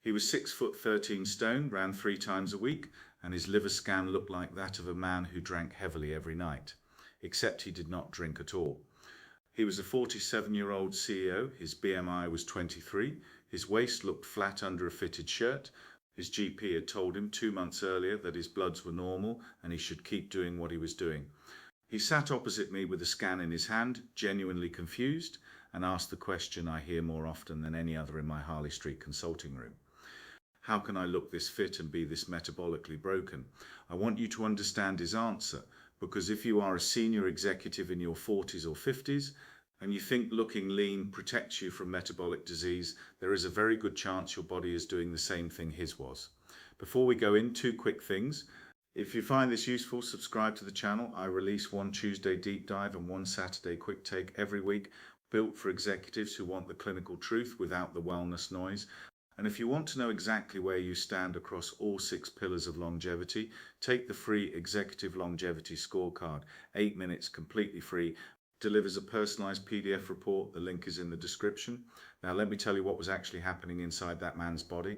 He was 6 foot 13 stone, ran 3 times a week, and his liver scan looked like that of a man who drank heavily every night, except he did not drink at all. He was a 47-year-old CEO, his BMI was 23, his waist looked flat under a fitted shirt. His GP had told him 2 months earlier that his bloods were normal and he should keep doing what he was doing. He sat opposite me with a scan in his hand, genuinely confused, and asked the question I hear more often than any other in my Harley Street consulting room. How can I look this fit and be this metabolically broken? I want you to understand his answer, because if you are a senior executive in your 40s or 50s, and you think looking lean protects you from metabolic disease, there is a very good chance your body is doing the same thing his was. Before we go in, 2 quick things. If you find this useful, subscribe to the channel. I release 1 Tuesday deep dive and 1 Saturday quick take every week, built for executives who want the clinical truth without the wellness noise. And if you want to know exactly where you stand across all 6 pillars of longevity, take the free Executive Longevity Scorecard, 8 minutes, completely free. Delivers a personalised PDF report. The link is in the description. Now let me tell you what was actually happening inside that man's body.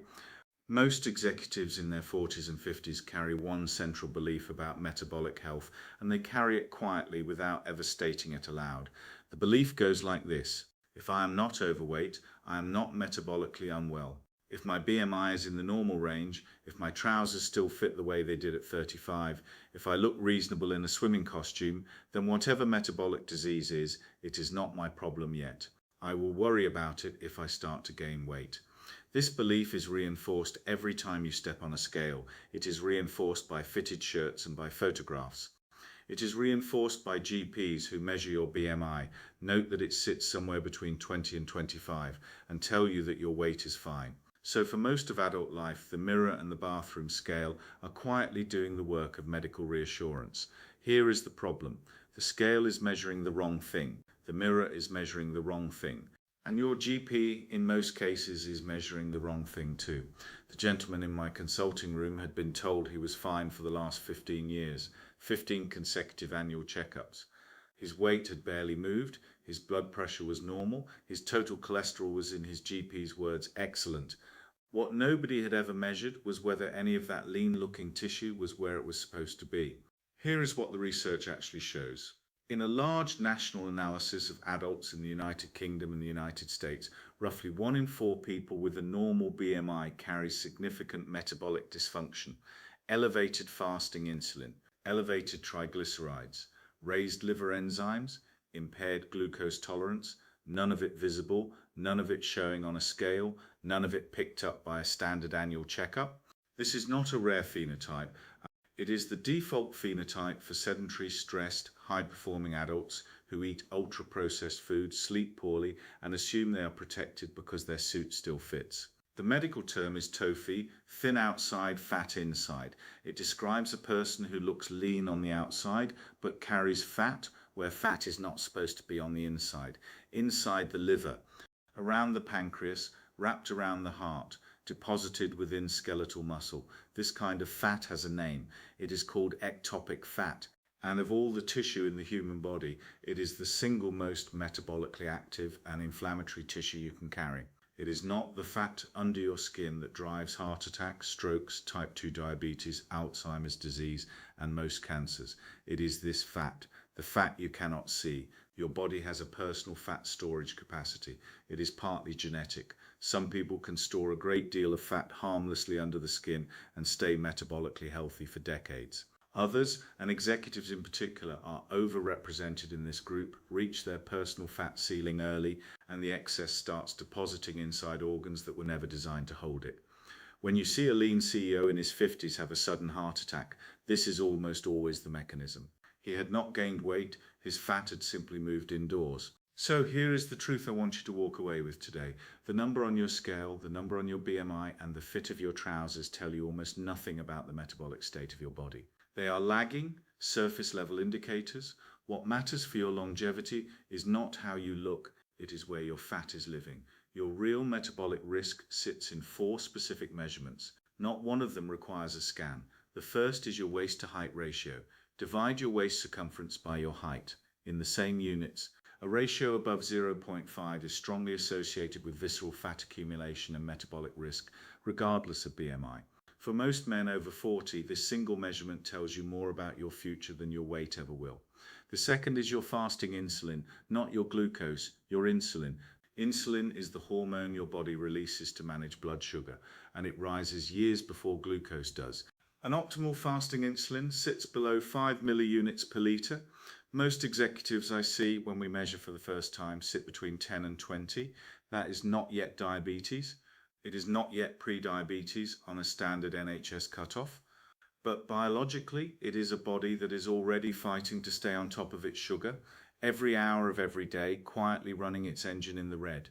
Most executives in their 40s and 50s carry one central belief about metabolic health, and they carry it quietly without ever stating it aloud. The belief goes like this: if I am not overweight, I am not metabolically unwell. If my BMI is in the normal range, if my trousers still fit the way they did at 35, if I look reasonable in a swimming costume, then whatever metabolic disease is, it is not my problem yet. I will worry about it if I start to gain weight. This belief is reinforced every time you step on a scale. It is reinforced by fitted shirts and by photographs. It is reinforced by GPs who measure your BMI, note that it sits somewhere between 20 and 25, and tell you that your weight is fine. So for most of adult life, the mirror and the bathroom scale are quietly doing the work of medical reassurance. Here is the problem. The scale is measuring the wrong thing. The mirror is measuring the wrong thing. And your GP, in most cases, is measuring the wrong thing too. The gentleman in my consulting room had been told he was fine for the last 15 years, 15 consecutive annual checkups. His weight had barely moved, his blood pressure was normal, his total cholesterol was, in his GP's words, excellent. What nobody had ever measured was whether any of that lean-looking tissue was where it was supposed to be. Here is what the research actually shows. In a large national analysis of adults in the United Kingdom and the United States, roughly 1 in 4 people with a normal BMI carry significant metabolic dysfunction, elevated fasting insulin, elevated triglycerides, raised liver enzymes, impaired glucose tolerance, none of it visible, none of it showing on a scale, none of it picked up by a standard annual checkup. This is not a rare phenotype. It is the default phenotype for sedentary, stressed, high-performing adults who eat ultra-processed foods, sleep poorly, and assume they are protected because their suit still fits. The medical term is TOFI, thin outside, fat inside. It describes a person who looks lean on the outside but carries fat where fat is not supposed to be on the inside the liver, around the pancreas, wrapped around the heart, deposited within skeletal muscle. This kind of fat has a name. It is called ectopic fat. And of all the tissue in the human body, it is the single most metabolically active and inflammatory tissue you can carry. It is not the fat under your skin that drives heart attacks, strokes, type 2 diabetes, Alzheimer's disease, and most cancers. It is this fat, the fat you cannot see. Your body has a personal fat storage capacity. It is partly genetic. Some people can store a great deal of fat harmlessly under the skin and stay metabolically healthy for decades. Others, and executives in particular, are overrepresented in this group, reach their personal fat ceiling early, and the excess starts depositing inside organs that were never designed to hold it. When you see a lean CEO in his 50s have a sudden heart attack, this is almost always the mechanism. He had not gained weight, his fat had simply moved indoors. So here is the truth I want you to walk away with today. The number on your scale, the number on your BMI, and the fit of your trousers tell you almost nothing about the metabolic state of your body. They are lagging, surface-level indicators. What matters for your longevity is not how you look, it is where your fat is living. Your real metabolic risk sits in 4 specific measurements. Not one of them requires a scan. The first is your waist to height ratio. Divide your waist circumference by your height in the same units. A ratio above 0.5 is strongly associated with visceral fat accumulation and metabolic risk, regardless of BMI. For most men over 40, this single measurement tells you more about your future than your weight ever will. The second is your fasting insulin, not your glucose, your insulin. Insulin is the hormone your body releases to manage blood sugar, and it rises years before glucose does. An optimal fasting insulin sits below 5 milliunits per litre. Most executives I see when we measure for the first time sit between 10 and 20. That is not yet diabetes. It is not yet pre-diabetes on a standard NHS cutoff. But biologically, it is a body that is already fighting to stay on top of its sugar, every hour of every day, quietly running its engine in the red.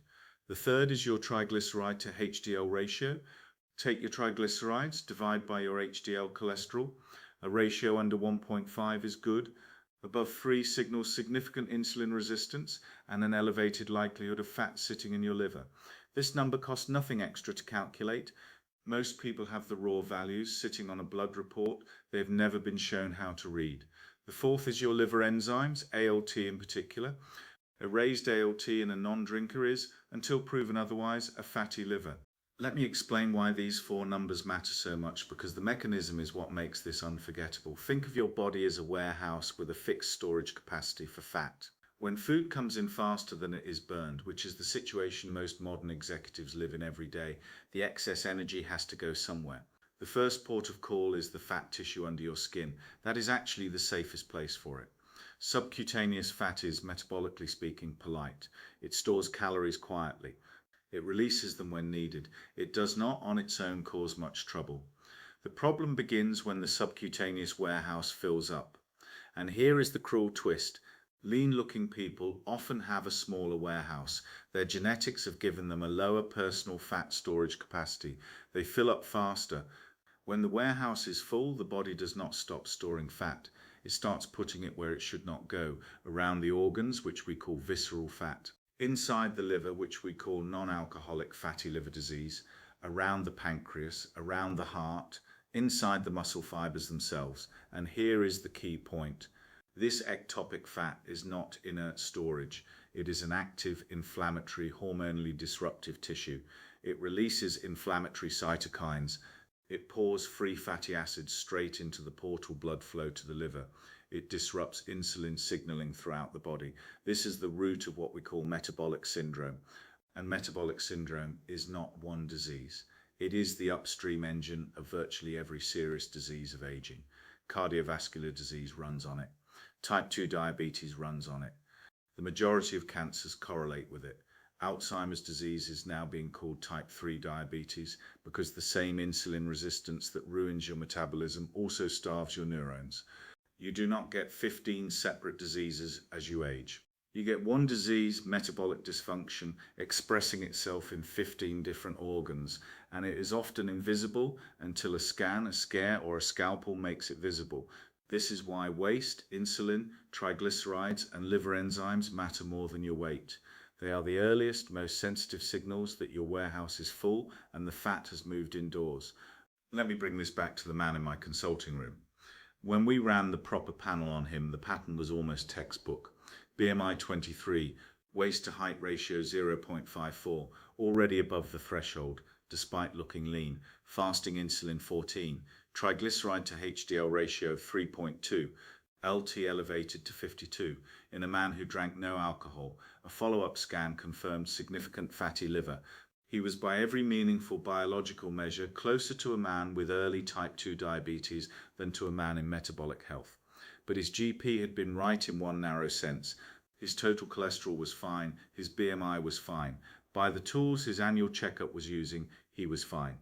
The third is your triglyceride to HDL ratio. Take your triglycerides, divide by your HDL cholesterol. A ratio under 1.5 is good. Above 3 signals significant insulin resistance and an elevated likelihood of fat sitting in your liver. This number costs nothing extra to calculate. Most people have the raw values sitting on a blood report they've never been shown how to read. The fourth is your liver enzymes, ALT in particular. A raised ALT in a non-drinker is, until proven otherwise, a fatty liver. Let me explain why these 4 numbers matter so much, because the mechanism is what makes this unforgettable. Think of your body as a warehouse with a fixed storage capacity for fat. When food comes in faster than it is burned, which is the situation most modern executives live in every day, the excess energy has to go somewhere. The first port of call is the fat tissue under your skin. That is actually the safest place for it. Subcutaneous fat is, metabolically speaking, polite. It stores calories quietly. It releases them when needed. It does not on its own cause much trouble. The problem begins when the subcutaneous warehouse fills up. And here is the cruel twist. Lean-looking people often have a smaller warehouse. Their genetics have given them a lower personal fat storage capacity. They fill up faster. When the warehouse is full, the body does not stop storing fat. It starts putting it where it should not go, around the organs, which we call visceral fat, inside the liver, which we call non-alcoholic fatty liver disease, around the pancreas, around the heart, inside the muscle fibers themselves. And here is the key point. This ectopic fat is not inert storage. It is an active, inflammatory, hormonally disruptive tissue. It releases inflammatory cytokines. It pours free fatty acids straight into the portal blood flow to the liver. It disrupts insulin signaling throughout the body. This is the root of what we call metabolic syndrome. And metabolic syndrome is not one disease. It is the upstream engine of virtually every serious disease of aging. Cardiovascular disease runs on it. Type 2 diabetes runs on it. The majority of cancers correlate with it. Alzheimer's disease is now being called type 3 diabetes because the same insulin resistance that ruins your metabolism also starves your neurons. You do not get 15 separate diseases as you age. You get one disease, metabolic dysfunction, expressing itself in 15 different organs, and it is often invisible until a scan, a scare, or a scalpel makes it visible. This is why waist, insulin, triglycerides, and liver enzymes matter more than your weight. They are the earliest, most sensitive signals that your warehouse is full and the fat has moved indoors. Let me bring this back to the man in my consulting room. When we ran the proper panel on him, the pattern was almost textbook. BMI 23, waist to height ratio 0.54, already above the threshold, despite looking lean. Fasting insulin 14, triglyceride to HDL ratio 3.2, LT elevated to 52, in a man who drank no alcohol. A follow-up scan confirmed significant fatty liver. He was by every meaningful biological measure closer to a man with early type 2 diabetes than to a man in metabolic health. But his GP had been right in one narrow sense. His total cholesterol was fine, his BMI was fine. By the tools his annual checkup was using, he was fine.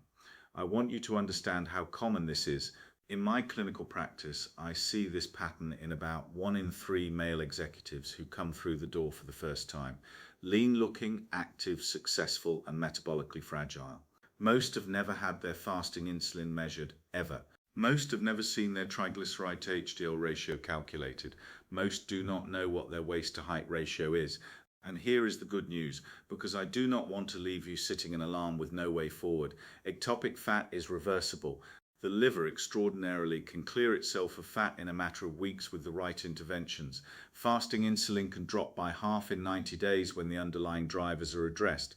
I want you to understand how common this is. In my clinical practice, I see this pattern in about 1 in 3 male executives who come through the door for the first time. Lean-looking, active, successful, and metabolically fragile. Most have never had their fasting insulin measured, ever. Most have never seen their triglyceride to HDL ratio calculated. Most do not know what their waist to height ratio is. And here is the good news, because I do not want to leave you sitting in alarm with no way forward. Ectopic fat is reversible. The liver extraordinarily can clear itself of fat in a matter of weeks with the right interventions. Fasting insulin can drop by half in 90 days when the underlying drivers are addressed.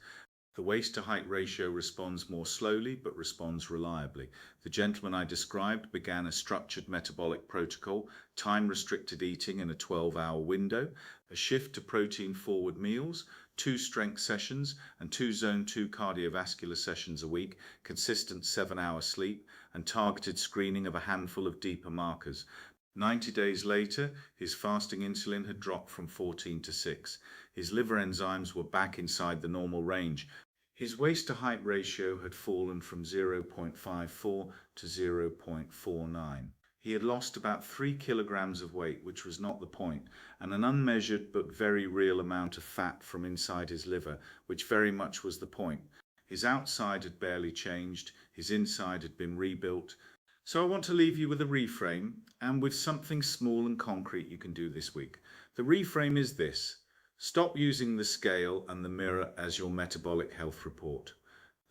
The waist to height ratio responds more slowly but responds reliably. The gentleman I described began a structured metabolic protocol, time restricted eating in a 12-hour window, a shift to protein forward meals, 2 strength sessions and 2 zone 2 cardiovascular sessions a week, consistent 7-hour sleep, and targeted screening of a handful of deeper markers. 90 days later, his fasting insulin had dropped from 14 to 6. His liver enzymes were back inside the normal range. His waist to height ratio had fallen from 0.54 to 0.49. He had lost about 3 kilograms of weight, which was not the point, and an unmeasured but very real amount of fat from inside his liver, which very much was the point. His outside had barely changed, his inside had been rebuilt. So I want to leave you with a reframe and with something small and concrete you can do this week. The reframe is this: stop using the scale and the mirror as your metabolic health report.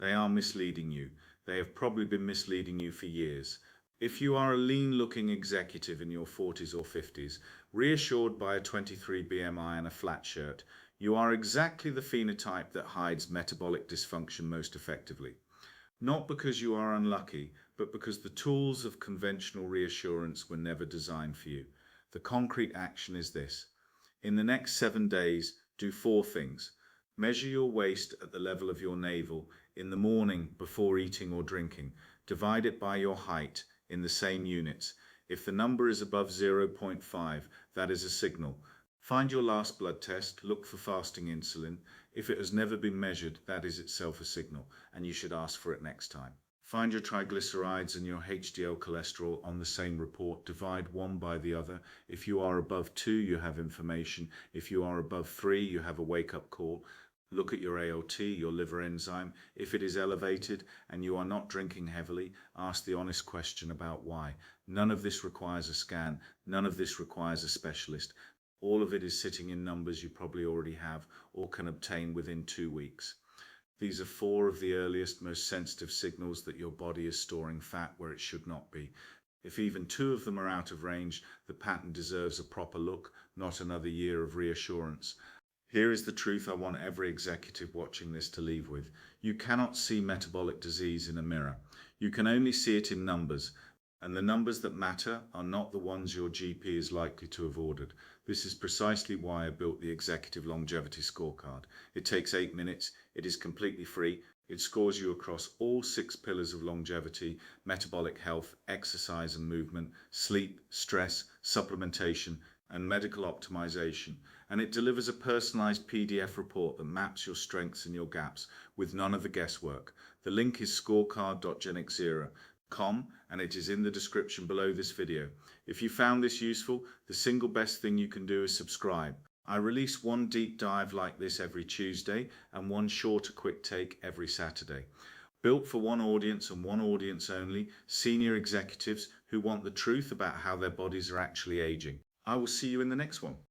They are misleading you. They have probably been misleading you for years. If you are a lean-looking executive in your 40s or 50s, reassured by a 23 BMI and a flat shirt, you are exactly the phenotype that hides metabolic dysfunction most effectively. Not because you are unlucky, but because the tools of conventional reassurance were never designed for you. The concrete action is this. In the next 7 days, do 4 things. Measure your waist at the level of your navel in the morning before eating or drinking. Divide it by your height in the same units. If the number is above 0.5, that is a signal. Find your last blood test, look for fasting insulin. If it has never been measured, that is itself a signal, and you should ask for it next time. Find your triglycerides and your HDL cholesterol on the same report. Divide one by the other. If you are above 2, you have information. If you are above 3, you have a wake-up call. Look at your ALT, your liver enzyme. If it is elevated and you are not drinking heavily, ask the honest question about why. None of this requires a scan. None of this requires a specialist. All of it is sitting in numbers you probably already have or can obtain within 2 weeks. These are 4 of the earliest, most sensitive signals that your body is storing fat where it should not be. If even 2 of them are out of range, the pattern deserves a proper look, not another year of reassurance. Here is the truth I want every executive watching this to leave with. You cannot see metabolic disease in a mirror. You can only see it in numbers. And the numbers that matter are not the ones your GP is likely to have ordered. This is precisely why I built the Executive Longevity Scorecard. It takes 8 minutes, it is completely free, it scores you across all 6 pillars of longevity: metabolic health, exercise and movement, sleep, stress, supplementation, and medical optimization. And it delivers a personalized PDF report that maps your strengths and your gaps with none of the guesswork. The link is scorecard.genexera.com and it is in the description below this video. If you found this useful, the single best thing you can do is subscribe. I release one deep dive like this every Tuesday and one shorter quick take every Saturday. Built for one audience and one audience only, senior executives who want the truth about how their bodies are actually aging. I will see you in the next one.